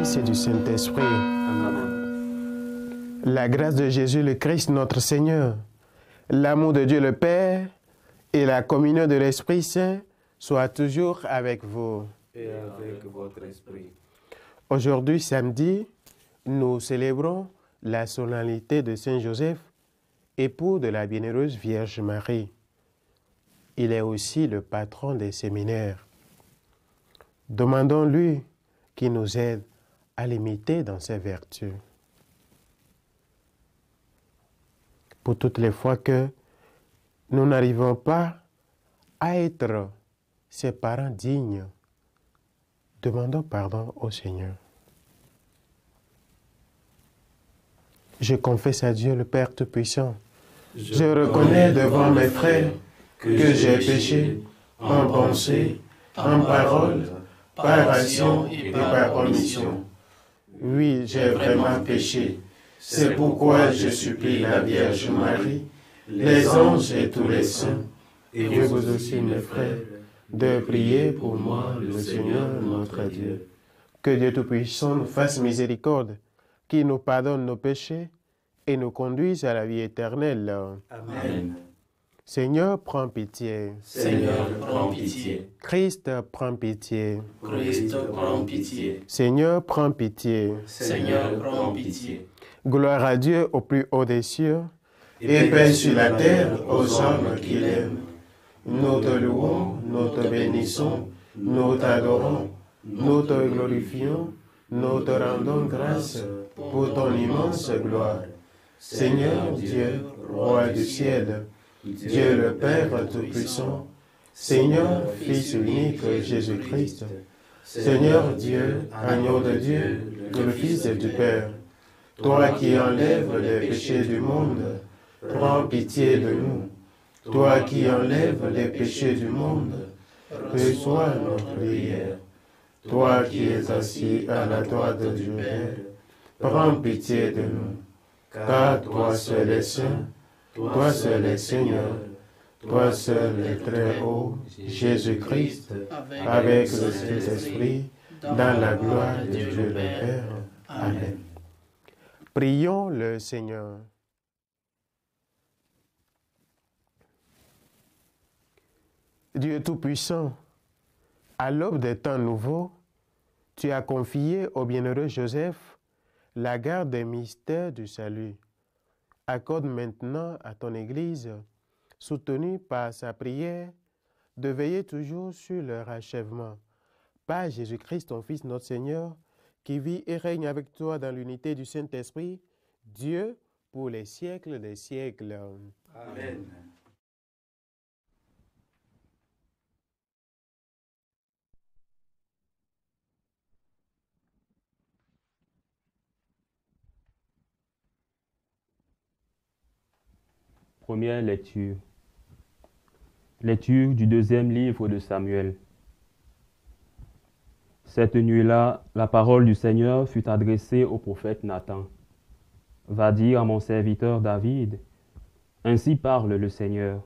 Fils et du Saint-Esprit. La grâce de Jésus le Christ, notre Seigneur, l'amour de Dieu le Père et la communion de l'Esprit Saint soient toujours avec vous. Et avec votre esprit. Aujourd'hui, samedi, nous célébrons la solennité de Saint Joseph, époux de la bienheureuse Vierge Marie. Il est aussi le patron des séminaires. Demandons-lui qu'il nous aide à l'imiter dans ses vertus. Pour toutes les fois que nous n'arrivons pas à être ses parents dignes, demandons pardon au Seigneur. Je confesse à Dieu le Père Tout-Puissant. Je reconnais devant mes frères que j'ai péché en pensée, en parole, par action et par omission. Oui, j'ai vraiment péché. C'est pourquoi je supplie la Vierge Marie, les anges et tous les saints, et vous aussi mes frères, de prier pour moi, le Seigneur notre Dieu. Que Dieu Tout-Puissant nous fasse miséricorde, qu'il nous pardonne nos péchés et nous conduise à la vie éternelle. Amen. Seigneur, prends pitié. Seigneur, prends pitié. Christ, prends pitié. Christ, prends pitié. Seigneur, prends pitié. Seigneur, prends pitié. Gloire à Dieu au plus haut des cieux, et paix sur la terre aux hommes qu'il aime. Nous te louons, nous te bénissons, nous t'adorons, nous te glorifions, nous te rendons grâce pour ton immense gloire. Seigneur Dieu, Roi du ciel, Dieu le Père Tout-Puissant, Seigneur, Fils unique Jésus-Christ, Seigneur Dieu, Agneau de Dieu, le Fils du Père, toi qui enlèves les péchés du monde, prends pitié de nous. Toi qui enlèves les péchés du monde, reçois notre prière. Toi qui es assis à la droite du Père, prends pitié de nous. Car toi seul es saint, toi seul es Seigneur, toi seul es très haut, Jésus-Christ, avec le Saint-Esprit, dans la gloire de Dieu le Père. Amen. Prions le Seigneur. Dieu Tout-Puissant, à l'aube des temps nouveaux, tu as confié au bienheureux Joseph la garde des mystères du salut. Accorde maintenant à ton Église, soutenue par sa prière, de veiller toujours sur leur achèvement. Par Jésus-Christ, ton Fils, notre Seigneur, qui vit et règne avec toi dans l'unité du Saint-Esprit, Dieu, pour les siècles des siècles. Amen. Première lecture. Lecture du deuxième livre de Samuel. Cette nuit-là, la parole du Seigneur fut adressée au prophète Nathan. Va dire à mon serviteur David, ainsi parle le Seigneur.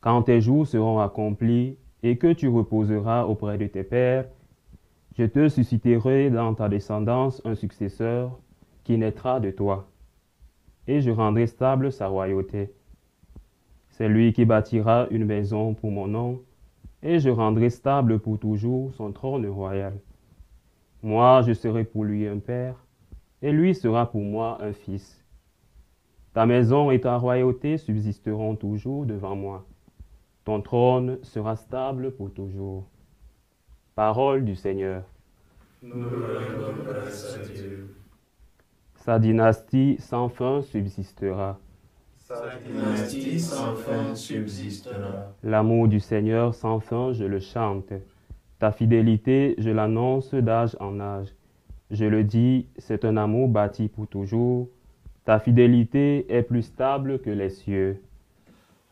Quand tes jours seront accomplis et que tu reposeras auprès de tes pères, je te susciterai dans ta descendance un successeur qui naîtra de toi, et je rendrai stable sa royauté. C'est lui qui bâtira une maison pour mon nom, et je rendrai stable pour toujours son trône royal. Moi, je serai pour lui un père, et lui sera pour moi un fils. Ta maison et ta royauté subsisteront toujours devant moi. Ton trône sera stable pour toujours. Parole du Seigneur. Nous rendons grâce à Dieu. Sa dynastie sans fin subsistera. Sa dynastie sans fin subsistera. L'amour du Seigneur sans fin, je le chante. Ta fidélité, je l'annonce d'âge en âge. Je le dis, c'est un amour bâti pour toujours. Ta fidélité est plus stable que les cieux.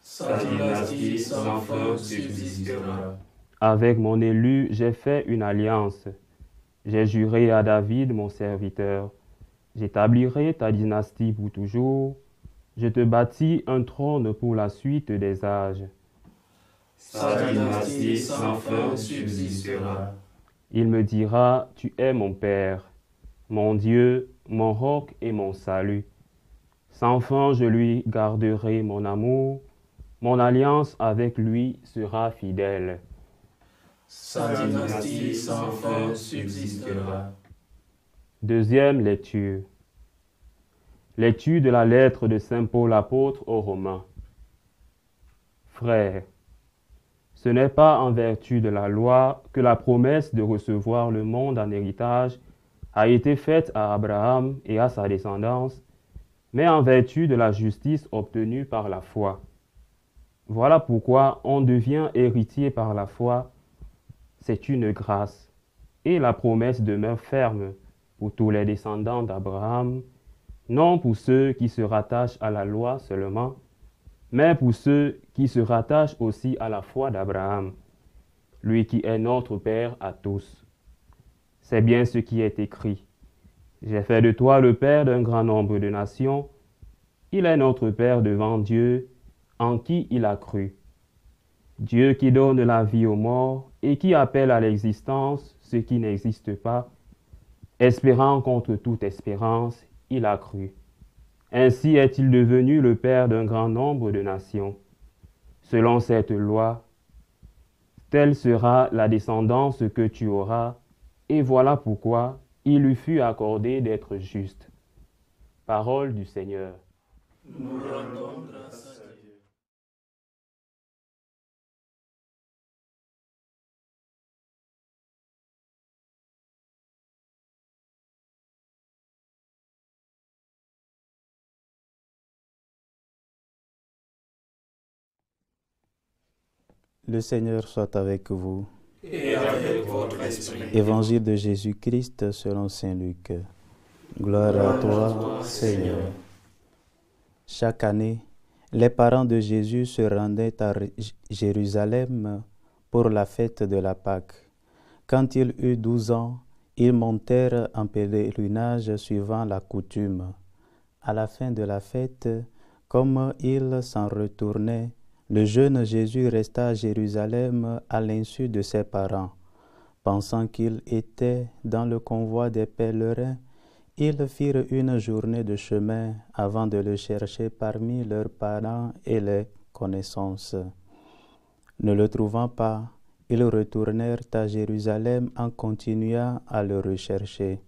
Sa dynastie sans fin subsistera. Avec mon élu, j'ai fait une alliance. J'ai juré à David, mon serviteur. J'établirai ta dynastie pour toujours. Je te bâtis un trône pour la suite des âges. Sa dynastie sans fin subsistera. Il me dira, tu es mon Père, mon Dieu, mon roc et mon salut. Sans fin, je lui garderai mon amour, mon alliance avec lui sera fidèle. Sa dynastie sans fin subsistera. Deuxième lecture. Lecture de la lettre de Saint Paul apôtre aux Romains. Frères, ce n'est pas en vertu de la loi que la promesse de recevoir le monde en héritage a été faite à Abraham et à sa descendance, mais en vertu de la justice obtenue par la foi. Voilà pourquoi on devient héritier par la foi. C'est une grâce, et la promesse demeure ferme pour tous les descendants d'Abraham, non pour ceux qui se rattachent à la loi seulement, mais pour ceux qui se rattachent aussi à la foi d'Abraham, lui qui est notre Père à tous. C'est bien ce qui est écrit. J'ai fait de toi le Père d'un grand nombre de nations. Il est notre Père devant Dieu, en qui il a cru. Dieu qui donne la vie aux morts et qui appelle à l'existence ce qui n'existe pas, espérant contre toute espérance, il a cru. Ainsi est-il devenu le Père d'un grand nombre de nations. Selon cette loi, telle sera la descendance que tu auras, et voilà pourquoi il lui fut accordé d'être juste. Parole du Seigneur. Nous rendons grâce à Dieu. Le Seigneur soit avec vous. Et avec votre esprit. Évangile de Jésus-Christ selon saint Luc. Gloire à toi, Seigneur. Chaque année, les parents de Jésus se rendaient à Jérusalem pour la fête de la Pâque. Quand il eut 12 ans, ils montèrent en pèlerinage suivant la coutume. À la fin de la fête, comme ils s'en retournaient, le jeune Jésus resta à Jérusalem à l'insu de ses parents. Pensant qu'il était dans le convoi des pèlerins, ils firent une journée de chemin avant de le chercher parmi leurs parents et les connaissances. Ne le trouvant pas, ils retournèrent à Jérusalem en continuant à le rechercher.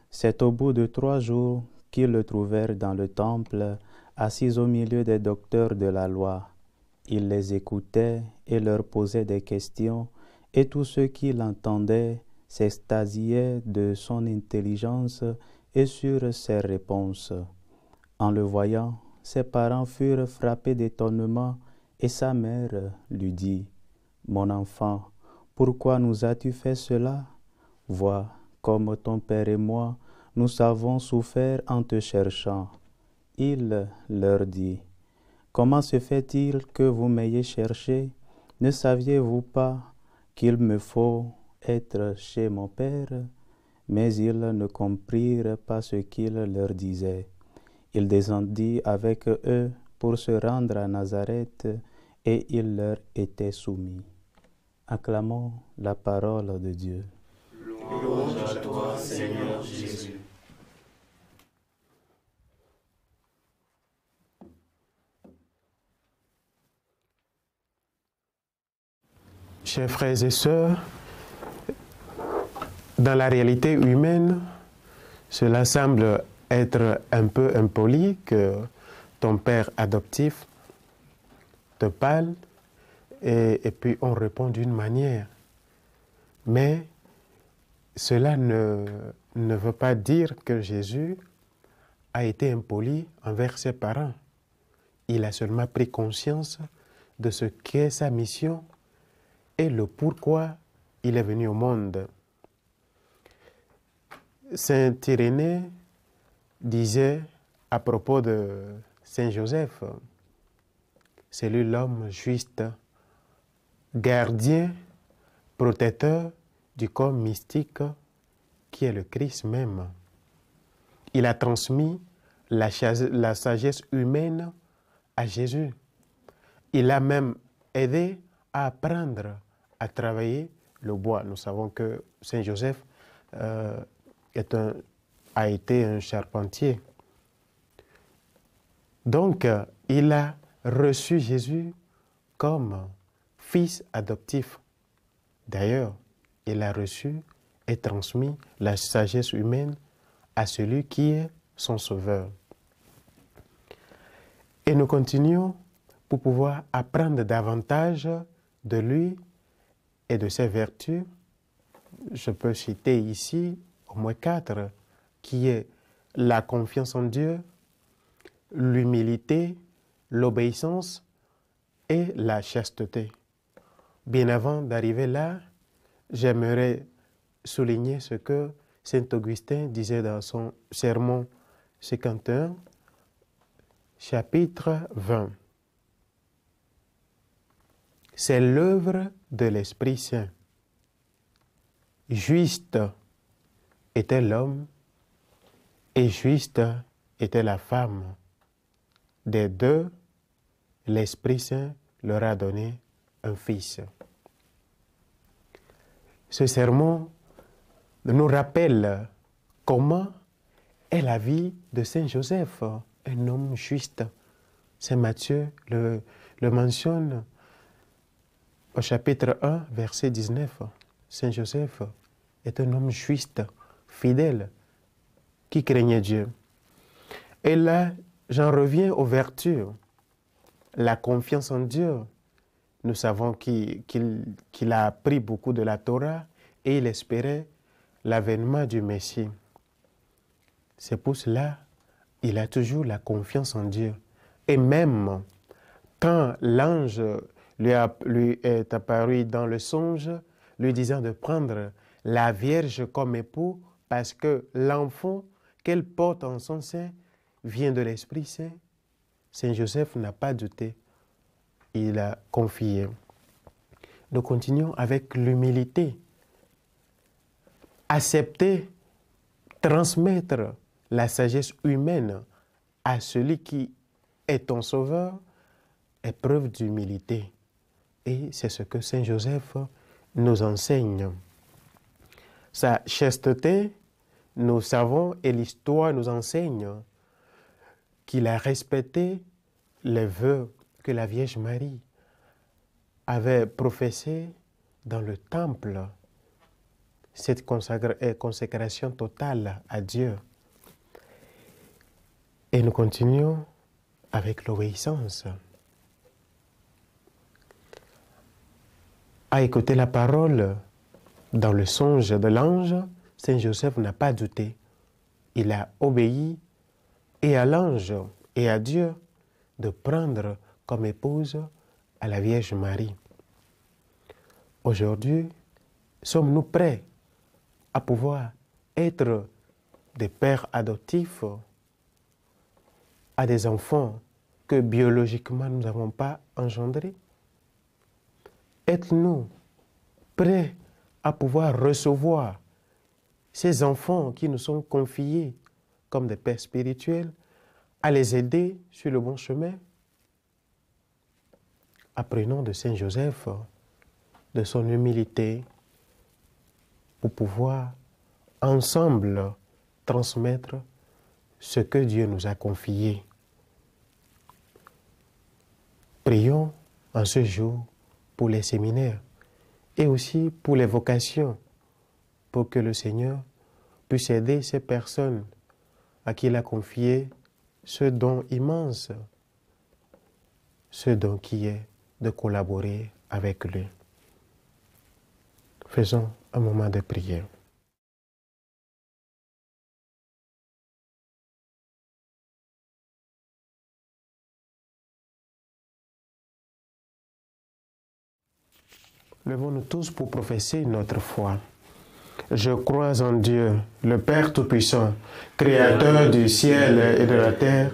C'est au bout de 3 jours qu'ils le trouvèrent dans le temple, assis au milieu des docteurs de la loi. Il les écoutait et leur posait des questions, et tous ceux qui l'entendaient s'extasiaient de son intelligence et sur ses réponses. En le voyant, ses parents furent frappés d'étonnement, et sa mère lui dit, « Mon enfant, pourquoi nous as-tu fait cela? Vois, comme ton père et moi, nous avons souffert en te cherchant. » Il leur dit, « Comment se fait-il que vous m'ayez cherché? Ne saviez-vous pas qu'il me faut être chez mon Père? » Mais ils ne comprirent pas ce qu'il leur disait. Il descendit avec eux pour se rendre à Nazareth, et il leur était soumis. Acclamons la parole de Dieu. Louange à toi, Seigneur Jésus. Chers frères et sœurs, dans la réalité humaine, cela semble être un peu impoli que ton père adoptif te parle et puis on répond d'une manière. Mais cela ne veut pas dire que Jésus a été impoli envers ses parents. Il a seulement pris conscience de ce qu'est sa mission et le pourquoi il est venu au monde. Saint Irénée disait à propos de Saint Joseph, c'est lui l'homme juste, gardien, protecteur du corps mystique qui est le Christ même. Il a transmis la sagesse humaine à Jésus. Il a même aidé à apprendre à travailler le bois. Nous savons que Saint Joseph a été un charpentier. Donc, il a reçu Jésus comme fils adoptif. D'ailleurs, il a reçu et transmis la sagesse humaine à celui qui est son sauveur. Et nous continuons pour pouvoir apprendre davantage de lui et de ses vertus. Je peux citer ici au moins 4, qui est la confiance en Dieu, l'humilité, l'obéissance et la chasteté. Bien avant d'arriver là, j'aimerais souligner ce que Saint Augustin disait dans son sermon 51, chapitre 20. C'est l'œuvre de l'Esprit Saint. Juste était l'homme et juste était la femme. Des deux, l'Esprit Saint leur a donné un fils. Ce sermon nous rappelle comment est la vie de Saint Joseph, un homme juste. Saint Matthieu le mentionne au chapitre 1, verset 19. Saint Joseph est un homme juste, fidèle, qui craignait Dieu. Et là, j'en reviens aux vertus. La confiance en Dieu. Nous savons qu'il a appris beaucoup de la Torah et il espérait l'avènement du Messie. C'est pour cela qu'il a toujours la confiance en Dieu. Et même quand l'ange lui est apparu dans le songe, lui disant de prendre la Vierge comme époux parce que l'enfant qu'elle porte en son sein vient de l'Esprit Saint, Saint Joseph n'a pas douté. Il a confié. Nous continuons avec l'humilité. Accepter, transmettre la sagesse humaine à celui qui est ton sauveur est preuve d'humilité. Et c'est ce que Saint Joseph nous enseigne. Sa chasteté, nous savons, et l'histoire nous enseigne qu'il a respecté les vœux que la Vierge Marie avait professés dans le temple, cette consécration totale à Dieu. Et nous continuons avec l'obéissance. À écouter la parole dans le songe de l'ange, Saint Joseph n'a pas douté. Il a obéi et à l'ange et à Dieu de prendre comme épouse à la Vierge Marie. Aujourd'hui, sommes-nous prêts à pouvoir être des pères adoptifs à des enfants que biologiquement nous n'avons pas engendrés? Êtes-nous prêts à pouvoir recevoir ces enfants qui nous sont confiés comme des pères spirituels, à les aider sur le bon chemin? Apprenons de Saint Joseph, de son humilité, pour pouvoir ensemble transmettre ce que Dieu nous a confié. Prions en ce jour pour les séminaires et aussi pour les vocations, pour que le Seigneur puisse aider ces personnes à qui il a confié ce don immense, ce don qui est de collaborer avec lui. Faisons un moment de prière. Levons-nous tous pour professer notre foi. Je crois en Dieu, le Père Tout-Puissant, Créateur du ciel et de la terre,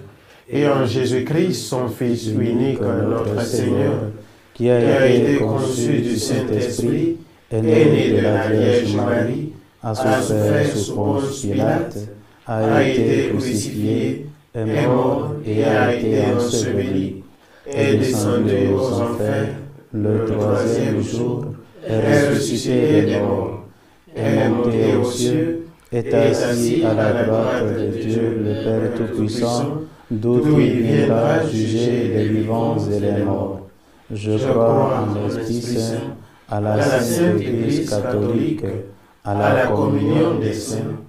et en Jésus-Christ, son Fils unique, notre Seigneur, qui a été conçu du Saint-Esprit, est né de la Vierge Marie, a souffert sous Ponce Pilate, a été crucifié, est mort et a été enseveli, est descendu aux enfers, le troisième jour, est ressuscité des morts, est monté aux cieux, est assis à la droite de Dieu, le Père Tout-Puissant, d'où il viendra juger les vivants et les morts. Je crois en l'Esprit Saint, à la Sainte Église catholique, à la communion des saints,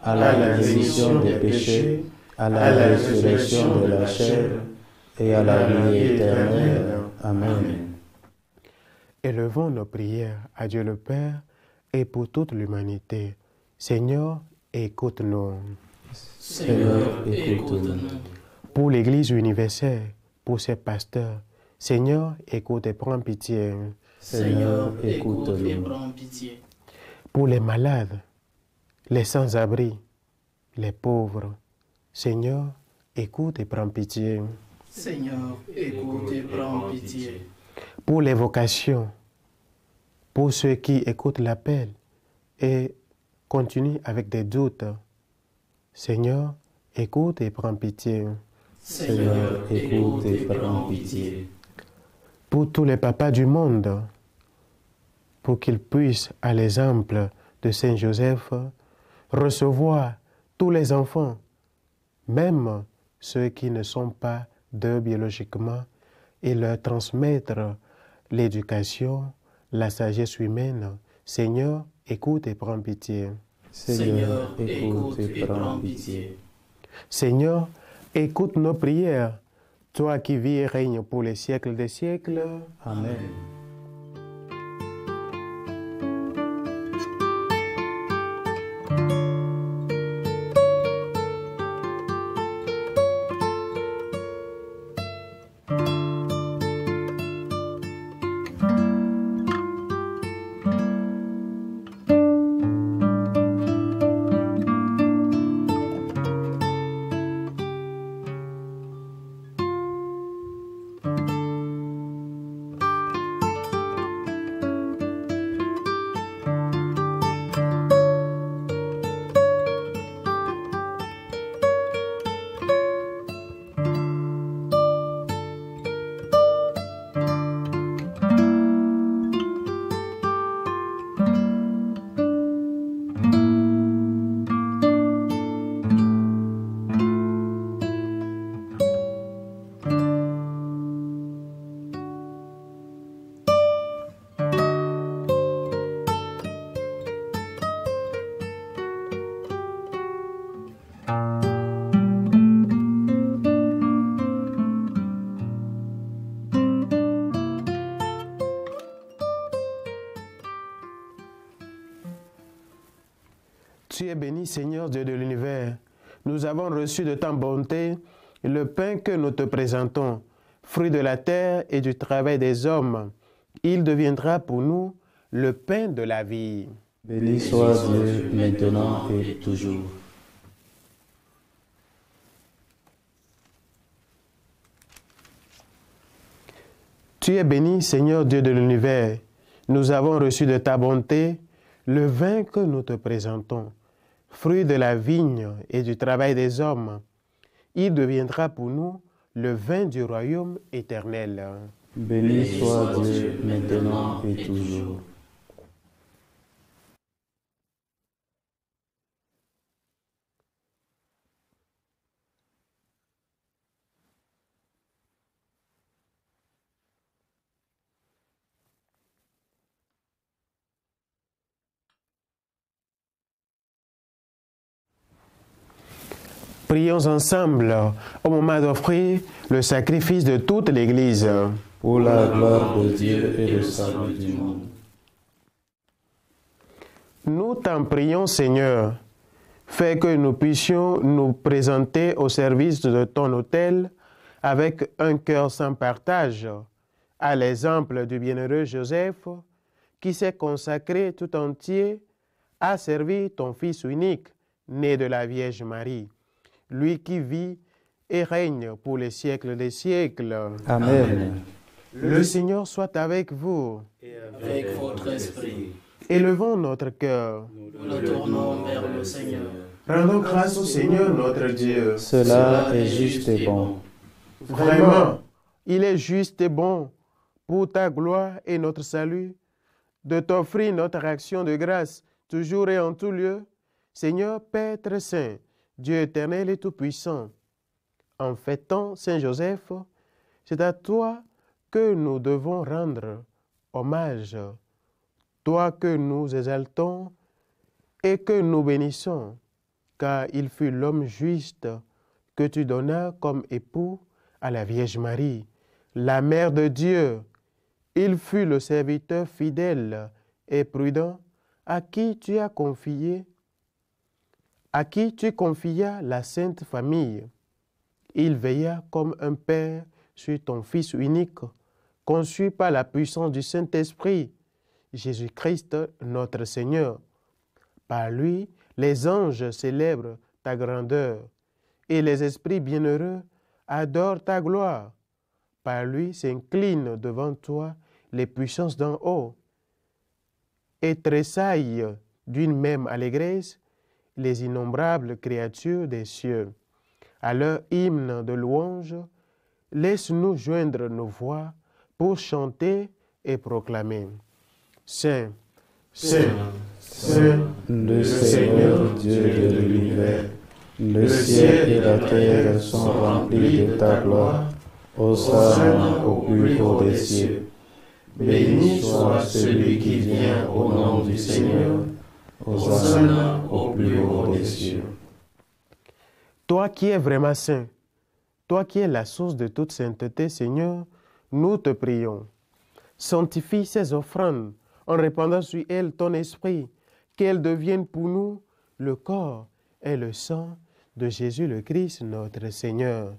à la rémission des péchés, à la résurrection de la chair et à la vie éternelle. Amen. Élevons nos prières à Dieu le Père et pour toute l'humanité. Seigneur, écoute-nous. Seigneur, écoute-nous. Pour l'Église universelle, pour ses pasteurs, Seigneur, écoute et prends pitié. Seigneur, écoute-nous. et prends pitié. Pour les malades, les sans-abri, les pauvres, Seigneur, écoute et prends pitié. Seigneur, écoute et prends pitié. Pour les vocations, pour ceux qui écoutent l'appel et continuent avec des doutes, Seigneur, écoute et prends pitié. Seigneur, écoute et prends pitié. Pour tous les papas du monde, pour qu'ils puissent, à l'exemple de Saint Joseph, recevoir tous les enfants, même ceux qui ne sont pas d'eux biologiquement, et leur transmettre l'éducation, la sagesse humaine. Seigneur, écoute et prends pitié. Seigneur, écoute et prends pitié. Seigneur, écoute nos prières, toi qui vis et règnes pour les siècles des siècles. Amen. Tu es béni, Seigneur Dieu de l'univers. Nous avons reçu de ta bonté le pain que nous te présentons, fruit de la terre et du travail des hommes. Il deviendra pour nous le pain de la vie. Béni soit Dieu maintenant et toujours. Tu es béni, Seigneur Dieu de l'univers. Nous avons reçu de ta bonté le vin que nous te présentons, fruit de la vigne et du travail des hommes. Il deviendra pour nous le vin du royaume éternel. Béni soit Dieu maintenant et toujours. Prions ensemble au moment d'offrir le sacrifice de toute l'Église. Pour la gloire de Dieu et le salut du monde. Nous t'en prions, Seigneur, fais que nous puissions nous présenter au service de ton autel avec un cœur sans partage, à l'exemple du bienheureux Joseph, qui s'est consacré tout entier à servir ton Fils unique, né de la Vierge Marie, lui qui vit et règne pour les siècles des siècles. Amen. Le Seigneur soit avec vous. Et avec votre esprit, Élevons notre cœur. nous le tournons vers le Seigneur. Rendons grâce au Seigneur notre Dieu. Cela est juste et bon. Vraiment, il est juste et bon pour ta gloire et notre salut de t'offrir notre action de grâce, toujours et en tout lieu, Seigneur Père très saint, Dieu éternel et tout-puissant. En fêtant Saint Joseph, c'est à toi que nous devons rendre hommage, toi que nous exaltons et que nous bénissons, car il fut l'homme juste que tu donnas comme époux à la Vierge Marie, la Mère de Dieu. Il fut le serviteur fidèle et prudent à qui tu confias la Sainte Famille. Il veilla comme un père sur ton Fils unique, conçu par la puissance du Saint-Esprit, Jésus-Christ notre Seigneur. Par lui, les anges célèbrent ta grandeur et les esprits bienheureux adorent ta gloire. Par lui s'inclinent devant toi les puissances d'en haut et tressaillent d'une même allégresse les innombrables créatures des cieux. À leur hymne de louange, laisse-nous joindre nos voix pour chanter et proclamer. Saint, Saint, Saint, le Seigneur Dieu de l'univers, le ciel et la terre sont remplis de ta gloire. Hosanna au plus haut des cieux. Béni soit celui qui vient au nom du Seigneur. Hosanna au plus haut des cieux. Toi qui es vraiment saint, toi qui es la source de toute sainteté, Seigneur, nous te prions. Sanctifie ces offrandes en répandant sur elles ton esprit, qu'elles deviennent pour nous le corps et le sang de Jésus le Christ, notre Seigneur.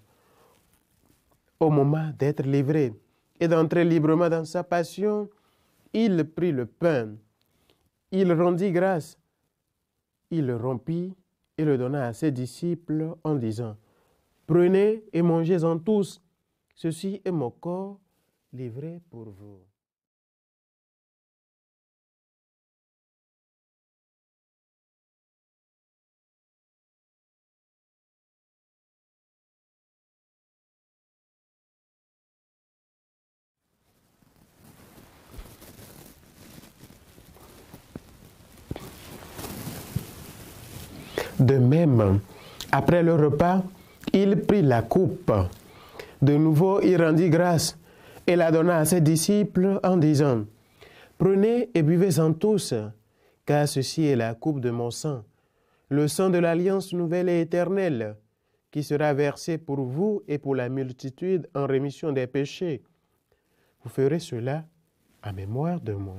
Au moment d'être livré et d'entrer librement dans sa passion, il prit le pain, il rendit grâce, il le rompit et le donna à ses disciples en disant, « Prenez et mangez-en tous, ceci est mon corps livré pour vous. » De même, après le repas, il prit la coupe. De nouveau, il rendit grâce et la donna à ses disciples en disant, « Prenez et buvez-en tous, car ceci est la coupe de mon sang, le sang de l'alliance nouvelle et éternelle, qui sera versé pour vous et pour la multitude en rémission des péchés. Vous ferez cela en mémoire de moi. »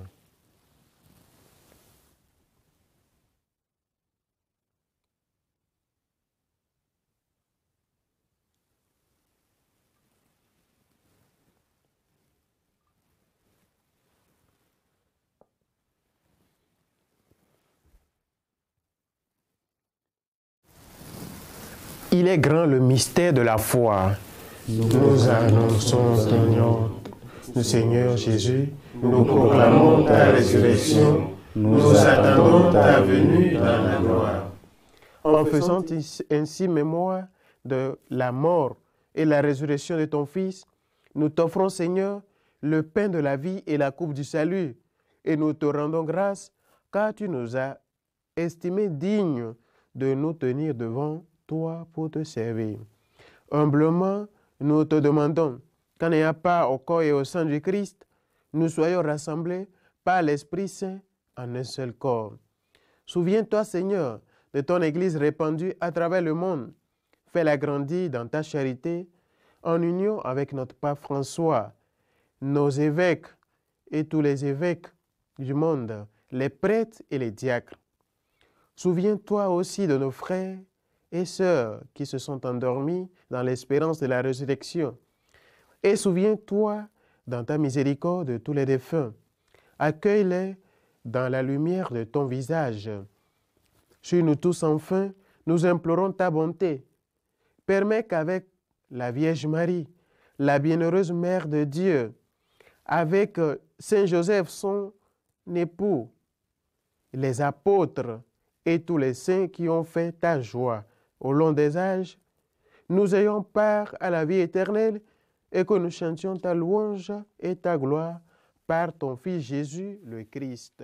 Il est grand le mystère de la foi. Nous annonçons ton nom, le Seigneur Jésus. Nous proclamons ta résurrection. Nous attendons ta venue dans la gloire. En faisant ainsi mémoire de la mort et la résurrection de ton Fils, nous t'offrons, Seigneur, le pain de la vie et la coupe du salut. Et nous te rendons grâce, car tu nous as estimés dignes de nous tenir devant toi pour te servir. Humblement, nous te demandons qu'en ayant part au corps et au sang du Christ, nous soyons rassemblés par l'Esprit Saint en un seul corps. Souviens-toi, Seigneur, de ton Église répandue à travers le monde. Fais-la grandir dans ta charité, en union avec notre pape François, nos évêques et tous les évêques du monde, les prêtres et les diacres. Souviens-toi aussi de nos frères et sœurs qui se sont endormis dans l'espérance de la résurrection. Et souviens-toi dans ta miséricorde de tous les défunts. Accueille-les dans la lumière de ton visage. Sur nous tous enfin, nous implorons ta bonté. Permets qu'avec la Vierge Marie, la bienheureuse Mère de Dieu, avec Saint Joseph, son époux, les apôtres et tous les saints qui ont fait ta joie au long des âges, nous ayons part à la vie éternelle et que nous chantions ta louange et ta gloire par ton Fils Jésus le Christ.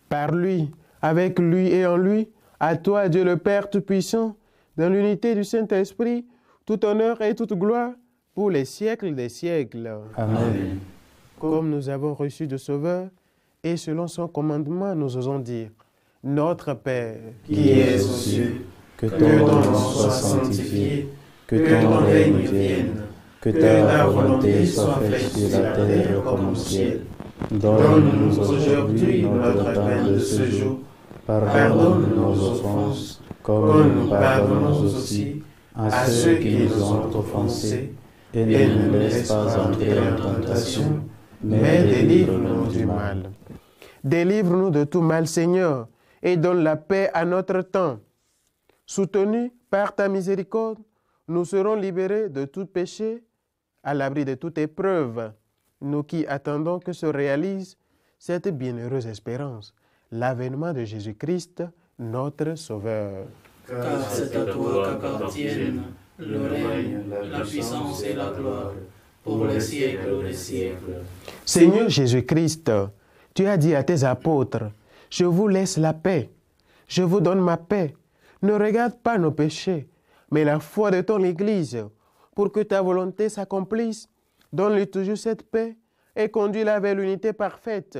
Par lui, avec lui et en lui, à toi, Dieu le Père Tout-Puissant, dans l'unité du Saint-Esprit, tout honneur et toute gloire pour les siècles des siècles. Amen. Comme nous avons reçu de Sauveur, et selon son commandement, nous osons dire, Notre Père, qui es aux cieux, que ton nom soit sanctifié, que ton règne vienne, que ta volonté soit faite sur la terre comme au ciel. Donne-nous aujourd'hui notre pain de ce jour. Pardonne nos offenses, comme nous pardonnons aussi à ceux qui nous ont offensés, et ne nous laisse pas entrer en tentation, mais délivre-nous du mal. Délivre-nous de tout mal, Seigneur, et donne la paix à notre temps. Soutenus par ta miséricorde, nous serons libérés de tout péché, à l'abri de toute épreuve, nous qui attendons que se réalise cette bienheureuse espérance, l'avènement de Jésus-Christ, notre Sauveur. Car c'est à toi qu'appartiennent le règne, la puissance et la gloire, pour les siècles des siècles. Seigneur Jésus-Christ, tu as dit à tes apôtres, « Je vous laisse la paix, je vous donne ma paix. Ne regarde pas nos péchés, mais la foi de ton Église, pour que ta volonté s'accomplisse. Donne-lui toujours cette paix et conduis-la vers l'unité parfaite,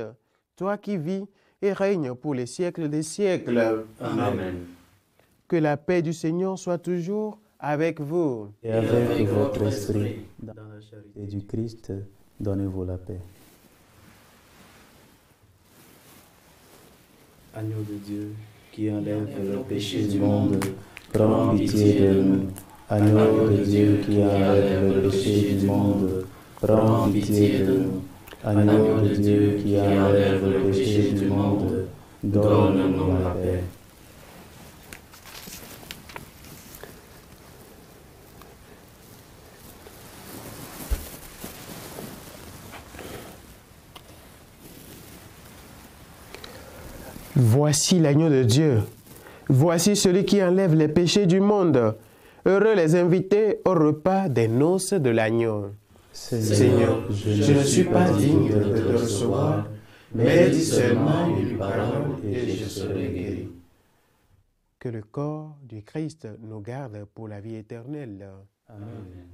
toi qui vis et règnes pour les siècles des siècles. » Amen. Que la paix du Seigneur soit toujours avec vous. Et avec votre esprit, dans la charité du Christ, donnez-vous la paix. Agneau de Dieu, qui enlève le péché du monde, prends pitié de nous. Agneau de Dieu, qui enlève le péché du monde, prends pitié de nous. Agneau de Dieu, qui enlève le péché du monde, donne-nous la paix. Voici l'agneau de Dieu. Voici celui qui enlève les péchés du monde. Heureux les invités au repas des noces de l'agneau. Seigneur, je ne suis pas digne de te recevoir, mais dis seulement une parole et je serai guéri. Que le corps du Christ nous garde pour la vie éternelle. Amen.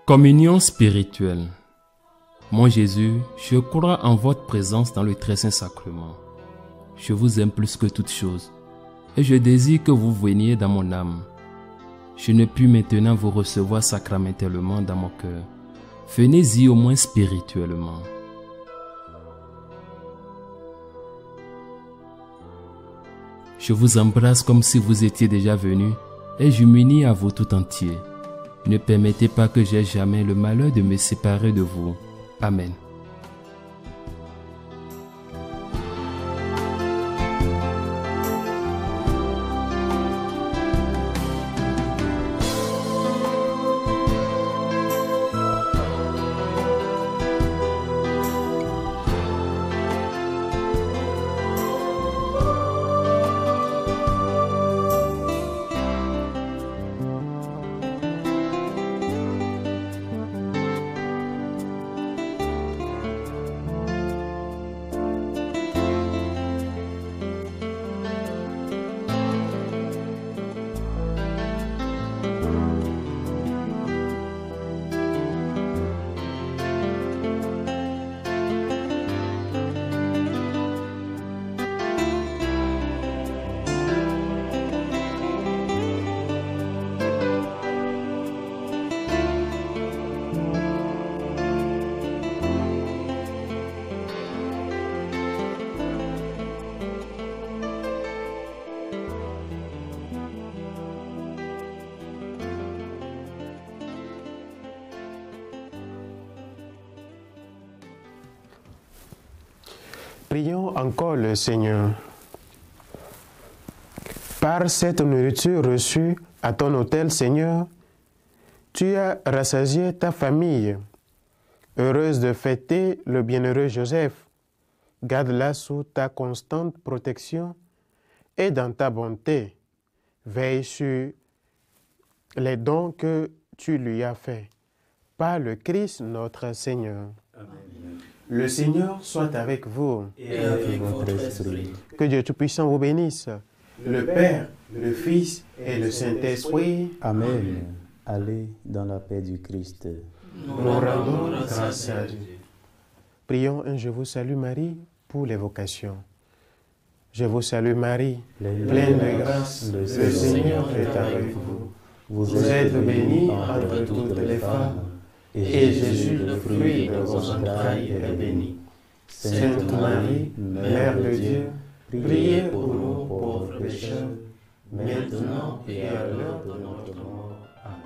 Communion spirituelle. Mon Jésus, je crois en votre présence dans le très saint sacrement. Je vous aime plus que toute chose, et je désire que vous veniez dans mon âme. Je ne puis maintenant vous recevoir sacramentellement dans mon cœur. Venez-y au moins spirituellement. Je vous embrasse comme si vous étiez déjà venu, et je m'unis à vous tout entier. Ne permettez pas que j'aie jamais le malheur de me séparer de vous. Amen. Prions encore le Seigneur. Par cette nourriture reçue à ton autel, Seigneur, tu as rassasié ta famille. Heureuse de fêter le bienheureux Joseph, garde-la sous ta constante protection et dans ta bonté, veille sur les dons que tu lui as faits. Par le Christ notre Seigneur. Amen. Le Seigneur soit avec vous. Et avec votre esprit. Que Dieu Tout-Puissant vous bénisse, le Père, le Fils et le Saint-Esprit. Amen. Allez dans la paix du Christ. Nous Nous rendons rendons grâce à Dieu. Prions un Je vous salue Marie pour les vocations. Je vous salue Marie, pleine de grâce, le Seigneur est avec vous. Vous êtes bénie entre toutes les femmes, et Jésus, le fruit de vos entrailles, est béni. Sainte Marie, Mère de Dieu, priez pour nous pauvres pécheurs, maintenant et à l'heure de notre mort. Amen.